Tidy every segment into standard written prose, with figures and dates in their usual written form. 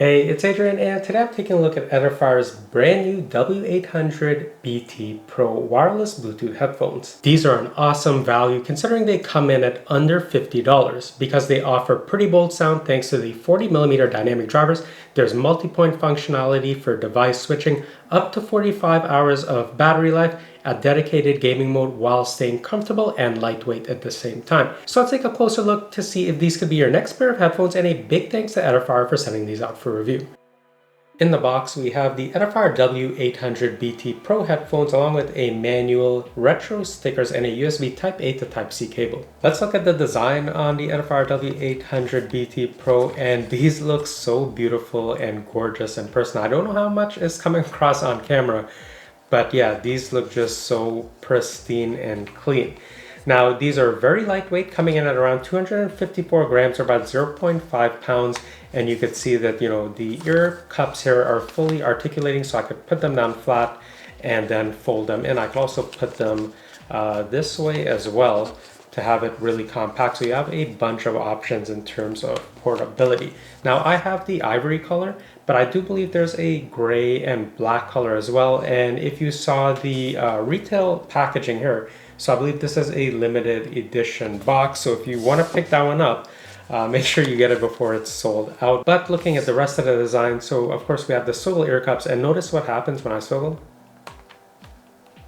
Hey, it's Adrian, and today I'm taking a look at Edifier's brand new W800BT Pro wireless Bluetooth headphones. These are an awesome value considering they come in at under $50 because they offer pretty bold sound thanks to the 40mm dynamic drivers. There's multi-point functionality for device switching, up to 45 hours of battery life, a dedicated gaming mode while staying comfortable and lightweight at the same time. So let's take a closer look to see if these could be your next pair of headphones, and a big thanks to Edifier for sending these out for review. In the box, we have the Edifier W800BT Pro headphones along with a manual, retro stickers, and a USB Type-A to Type-C cable. Let's look at the design on the Edifier W800BT Pro, and these look so beautiful and gorgeous in person. I don't know how much is coming across on camera, but yeah, these look just so pristine and clean. Now, these are very lightweight, coming in at around 254 grams or about 0.5 pounds. And you could see that, the ear cups here are fully articulating, so I could put them down flat and then fold them in. I could also put them this way as well to have it really compact. So you have a bunch of options in terms of portability. Now, I have the ivory color, but I do believe there's a gray and black color as well. And if you saw the retail packaging here, so I believe this is a limited edition box. So if you want to pick that one up, make sure you get it before it's sold out. But looking at the rest of the design, so of course we have the swivel ear cups, and notice what happens when I swivel.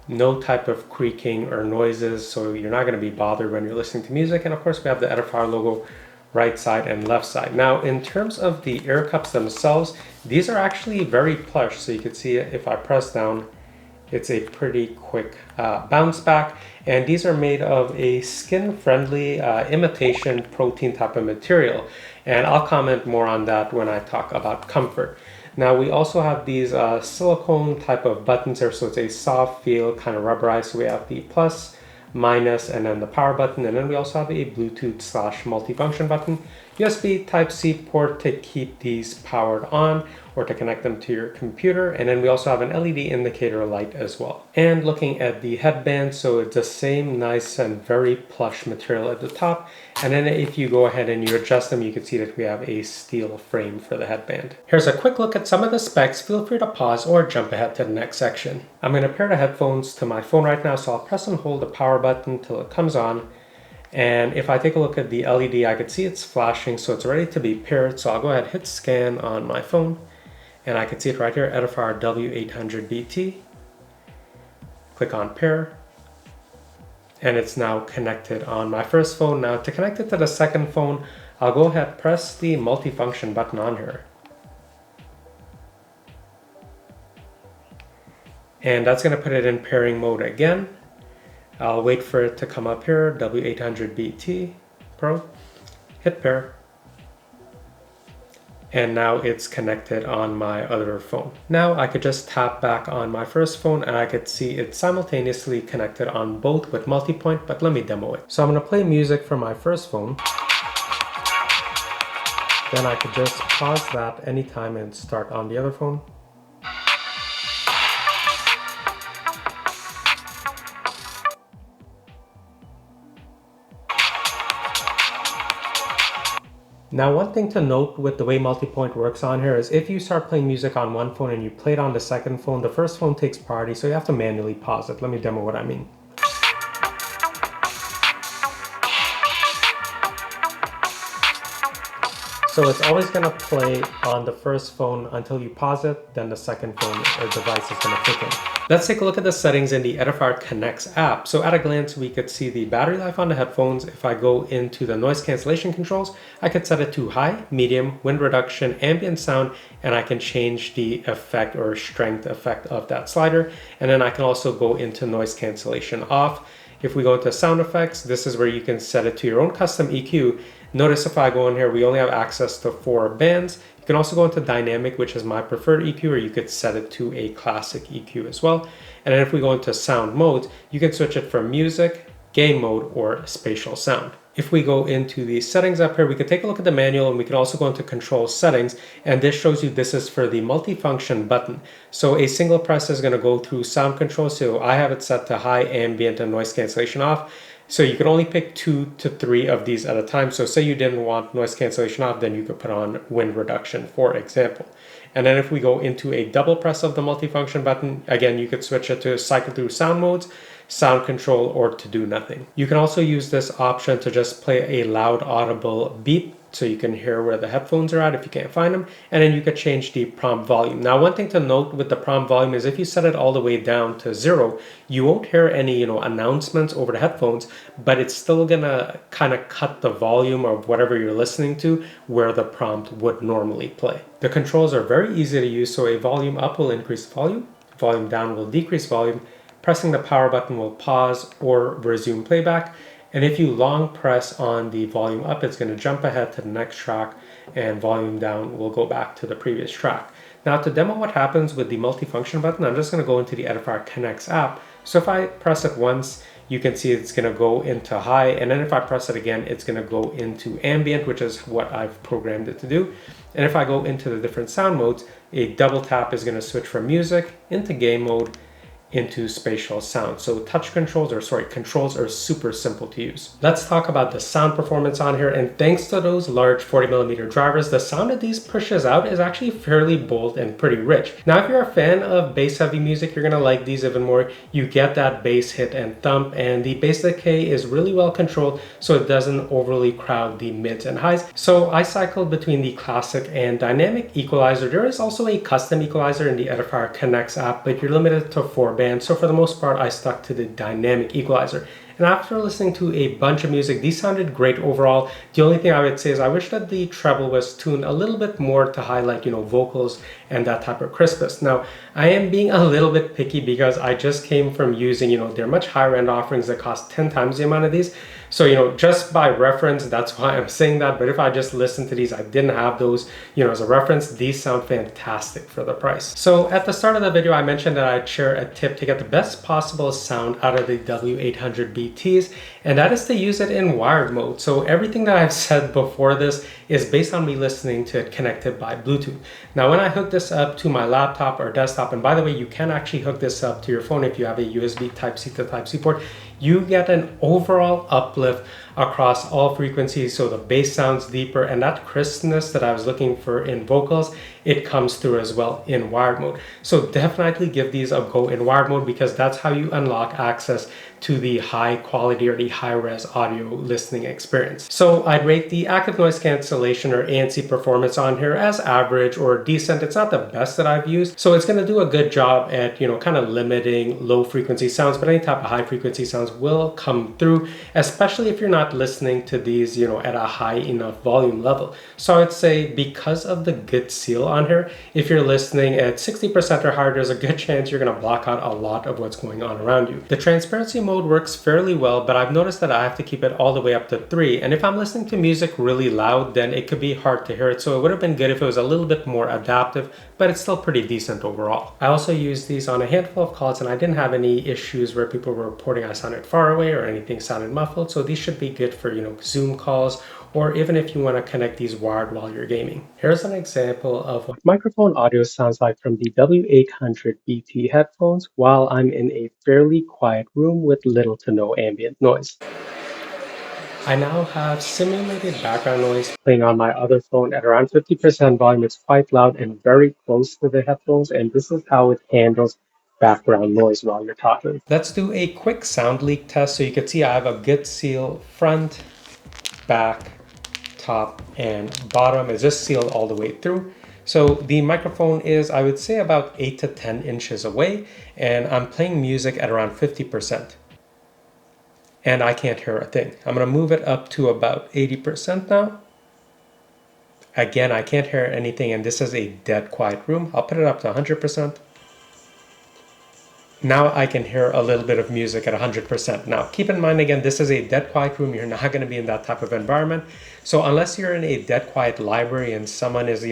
No type of creaking or noises, so you're not going to be bothered when you're listening to music. And of course we have the Edifier logo right side and left side. Now, in terms of the ear cups themselves, these are actually very plush. So you can see if I press down, it's a pretty quick bounce back. And these are made of a skin-friendly imitation protein type of material. And I'll comment more on that when I talk about comfort. Now, we also have these silicone type of buttons here. So it's a soft feel, kind of rubberized. So we have the plus, minus, and then the power button. And then we also have a Bluetooth/multifunction button, USB Type-C port to keep these powered on or to connect them to your computer. And then we also have an LED indicator light as well. And looking at the headband, so it's the same nice and very plush material at the top. And then if you go ahead and you adjust them, you can see that we have a steel frame for the headband. Here's a quick look at some of the specs. Feel free to pause or jump ahead to the next section. I'm going to pair the headphones to my phone right now, so I'll press and hold the power button till it comes on. And if I take a look at the LED, I can see it's flashing, so it's ready to be paired. So I'll go ahead and hit scan on my phone, and I can see it right here, Edifier W800BT. Click on pair, and it's now connected on my first phone. Now, to connect it to the second phone, I'll go ahead and press the multifunction button on here. And that's going to put it in pairing mode again. I'll wait for it to come up here, W800BT Pro, hit pair, and now it's connected on my other phone. Now I could just tap back on my first phone and I could see it's simultaneously connected on both with Multipoint, but let me demo it. So I'm going to play music from my first phone. Then I could just pause that anytime and start on the other phone. Now, one thing to note with the way Multipoint works on here is if you start playing music on one phone and you play it on the second phone, the first phone takes priority, so you have to manually pause it. Let me demo what I mean. So it's always going to play on the first phone until you pause it, then the second phone or device is going to kick in. Let's take a look at the settings in the Edifier Connects app. So at a glance, we could see the battery life on the headphones. If I go into the noise cancellation controls, I could set it to high, medium, wind reduction, ambient sound, and I can change the effect or strength effect of that slider. And then I can also go into noise cancellation off. If we go into sound effects, this is where you can set it to your own custom EQ. Notice if I go in here, we only have access to 4 bands. You can also go into dynamic, which is my preferred EQ, or you could set it to a classic EQ as well. And then if we go into sound modes, you can switch it from music, game mode, or spatial sound. If we go into the settings up here, we can take a look at the manual, and we can also go into control settings. And this shows you this is for the multifunction button. So a single press is going to go through sound control. So I have it set to high, ambient, and noise cancellation off. So you can only pick 2 to 3 of these at a time. So say you didn't want noise cancellation off, then you could put on wind reduction, for example. And then if we go into a double press of the multifunction button, again, you could switch it to cycle through sound modes, sound control, or to do nothing. You can also use this option to just play a loud audible beep so you can hear where the headphones are at if you can't find them, and then you could change the prompt volume. Now, one thing to note with the prompt volume is if you set it all the way down to 0, you won't hear any announcements over the headphones, but it's still gonna kind of cut the volume of whatever you're listening to where the prompt would normally play. The controls are very easy to use, so a volume up will increase volume, volume down will decrease volume, pressing the power button will pause or resume playback. And if you long press on the volume up, it's going to jump ahead to the next track, and volume down will go back to the previous track. Now, to demo what happens with the multifunction button, I'm just going to go into the Edifier Connects app. So if I press it once, you can see it's going to go into high, and then if I press it again, it's going to go into ambient, which is what I've programmed it to do. And if I go into the different sound modes, a double tap is going to switch from music into game mode into spatial sound. So controls are super simple to use. Let's talk about the sound performance on here. And thanks to those large 40mm drivers, the sound that these pushes out is actually fairly bold and pretty rich. Now, if you're a fan of bass heavy music, you're gonna like these even more. You get that bass hit and thump, and the bass decay is really well controlled, so it doesn't overly crowd the mids and highs. So I cycled between the classic and dynamic equalizer. There is also a custom equalizer in the Edifier Connects app, but you're limited to 4 bands. So for the most part, I stuck to the dynamic equalizer. And after listening to a bunch of music, these sounded great overall. The only thing I would say is I wish that the treble was tuned a little bit more to highlight, vocals and that type of crispness. Now, I am being a little bit picky because I just came from using, they're much higher end offerings that cost 10 times the amount of these. So, just by reference, that's why I'm saying that. But if I just listened to these, I didn't have those, as a reference, these sound fantastic for the price. So at the start of the video, I mentioned that I'd share a tip to get the best possible sound out of the W800BTs, and that is to use it in wired mode. So everything that I've said before this is based on me listening to it connected by Bluetooth. Now, when I hook this up to my laptop or desktop, and by the way, you can actually hook this up to your phone if you have a USB Type-C to Type-C port, you get an overall uplift across all frequencies. So the bass sounds deeper, and that crispness that I was looking for in vocals, it comes through as well in wired mode. So definitely give these a go in wired mode, because that's how you unlock access to the high quality or the high res audio listening experience. So I'd rate the active noise cancellation or ANC performance on here as average or decent. It's not the best that I've used, so it's going to do a good job at kind of limiting low frequency sounds, but any type of high frequency sounds will come through, especially if you're not listening to these at a high enough volume level. So I would say, because of the good seal on here, if you're listening at 60% or higher, there's a good chance you're going to block out a lot of what's going on around you. The transparency mode works fairly well, but I've noticed that I have to keep it all the way up to 3, and if I'm listening to music really loud, then it could be hard to hear it. So it would have been good if it was a little bit more adaptive, but it's still pretty decent overall. I also used these on a handful of calls, and I didn't have any issues where people were reporting I sounded far away or anything sounded muffled. So these should be good for Zoom calls, or even if you want to connect these wired while you're gaming. Here's an example of what microphone audio sounds like from the W800BT headphones while I'm in a fairly quiet room with little to no ambient noise. I now have simulated background noise playing on my other phone at around 50% volume. It's quite loud and very close to the headphones, and this is how it handles background noise while you're talking. Let's do a quick sound leak test. So you can see I have a good seal front, back, top, and bottom. Is just sealed all the way through. So the microphone is, I would say, about 8 to 10 inches away, and I'm playing music at around 50%. And I can't hear a thing. I'm gonna move it up to about 80% now. Again, I can't hear anything, and this is a dead quiet room. I'll put it up to 100%. Now I can hear a little bit of music at 100%. Now, keep in mind, again, this is a dead quiet room. You're not going to be in that type of environment. So unless you're in a dead quiet library and someone is,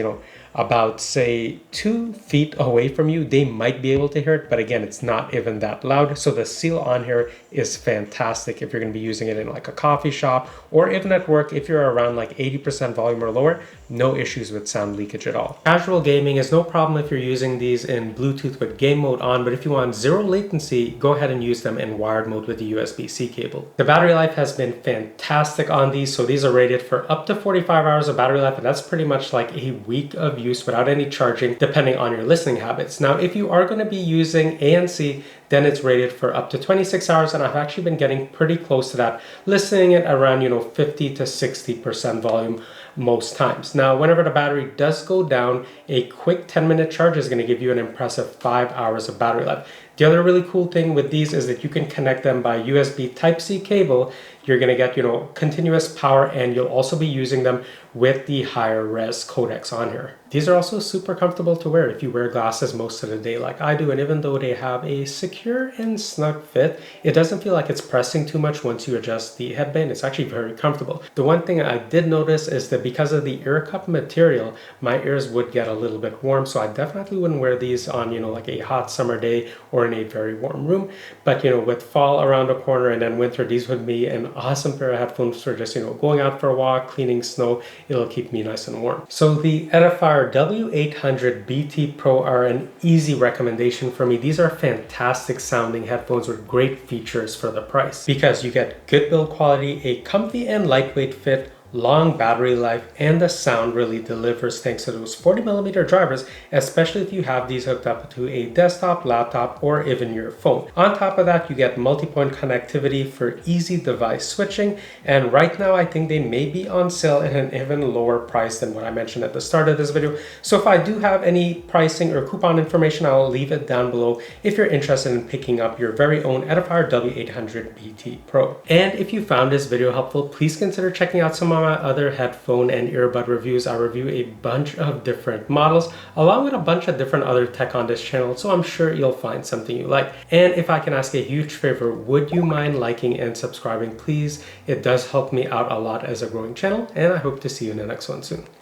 about, say, 2 feet away from you, they might be able to hear it, but again, it's not even that loud. So the seal on here is fantastic if you're going to be using it in like a coffee shop or even at work. If you're around like 80% volume or lower, no issues with sound leakage at all. Casual gaming is no problem if you're using these in Bluetooth with game mode on, but if you want zero latency, go ahead and use them in wired mode with the USB-C cable. The battery life has been fantastic on these. So these are rated for up to 45 hours of battery life, and that's pretty much like a week of use without any charging, depending on your listening habits. Now, if you are going to be using ANC, then it's rated for up to 26 hours, and I've actually been getting pretty close to that, listening at around 50 to 60% volume most times. Now, whenever the battery does go down, a quick 10-minute charge is going to give you an impressive 5 hours of battery life. The other really cool thing with these is that you can connect them by USB Type-C cable. You're going to get, continuous power, and you'll also be using them with the higher res codecs on here. These are also super comfortable to wear if you wear glasses most of the day like I do, and even though they have a secure and snug fit, it doesn't feel like it's pressing too much once you adjust the headband. It's actually very comfortable. The one thing I did notice is that because of the ear cup material, my ears would get a little bit warm, so I definitely wouldn't wear these on, like a hot summer day or in a very warm room. But, with fall around the corner and then winter, these would be an awesome pair of headphones for just, going out for a walk, cleaning snow. It'll keep me nice and warm. So the Edifier W800BT Pro are an easy recommendation for me. These are fantastic sounding headphones with great features for the price, because you get good build quality, a comfy and lightweight fit, long battery life, and the sound really delivers thanks to those 40mm drivers, especially if you have these hooked up to a desktop, laptop, or even your phone. On top of that, you get multi-point connectivity for easy device switching, and right now I think they may be on sale at an even lower price than what I mentioned at the start of this video. So if I do have any pricing or coupon information, I'll leave it down below if you're interested in picking up your very own Edifier W800BT Pro. And if you found this video helpful, please consider checking out some of my other headphone and earbud reviews. I review a bunch of different models along with a bunch of different other tech on this channel, so I'm sure you'll find something you like. And if I can ask a huge favor, would you mind liking and subscribing, please? It does help me out a lot as a growing channel, and I hope to see you in the next one soon.